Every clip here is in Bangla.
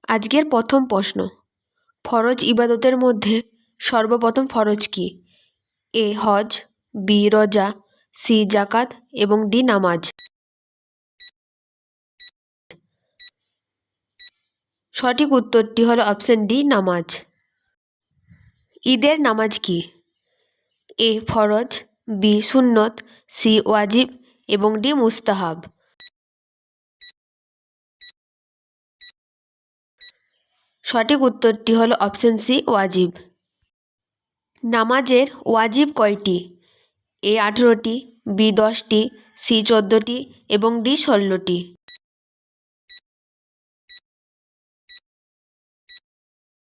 আজকের প্রথম প্রশ্ন, ফরজ ইবাদতের মধ্যে সর্বপ্রথম ফরজ কি? এ হজ, বি রোজা, সি জাকাত এবং ডি নামাজ। সঠিক উত্তরটি হলো অপশন ডি নামাজ। ঈদের নামাজ কি? এ ফরজ, বি সুন্নত, সি ওয়াজিব এবং ডি মুস্তাহাব। সঠিক উত্তরটি হলো অপশন সি ওয়াজিব। নামাজের ওয়াজিব কয়টি? এ 18টি, বি 10টি, সি 14টি এবং ডি 16টি।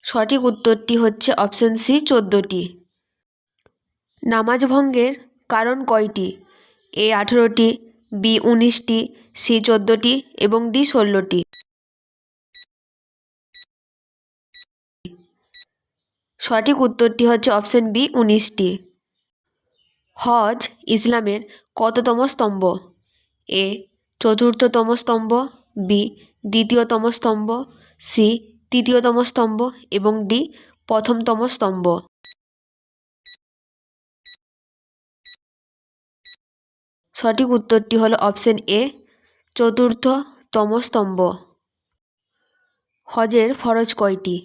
সঠিক উত্তরটি হচ্ছে অপশন সি 14টি। নামাজ ভঙ্গের কারণ কয়টি? এ 18টি, বি 19টি, সি 14টি এবং ডি 16টি। সঠিক উত্তরটি হচ্ছে অপশন বি 19টি। হজ ইসলামের কততম স্তম্ভ? এ চতুর্থতম স্তম্ভ, বি দ্বিতীয়তম স্তম্ভ, সি তৃতীয়তম স্তম্ভ এবং ডি প্রথমতম স্তম্ভ। সঠিক উত্তরটি হলো অপশন এ চতুর্থতম স্তম্ভ। হজের ফরজ কয়টি?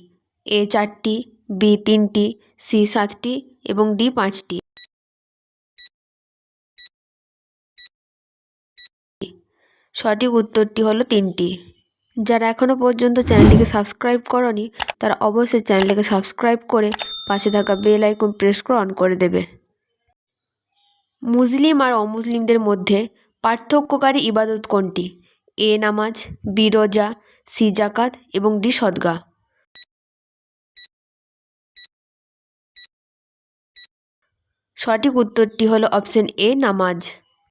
এ 4টি, বি 3টি, সি 7টি এবং ডি 5টি। সঠিক উত্তরটি হলো 3টি। যারা এখনও পর্যন্ত চ্যানেলটিকে সাবস্ক্রাইব করনি তারা অবশ্যই চ্যানেলটিকে সাবস্ক্রাইব করে পাশে থাকা বেল আইকন প্রেস করে অন করে দেবে। মুসলিম আর অমুসলিমদের মধ্যে পার্থক্যকারী ইবাদত কোনটি? এ নামাজ, বি রোজা, সি জাকাত এবং ডি সদকা। সঠিক উত্তরটি হলো অপশন এ নামাজ।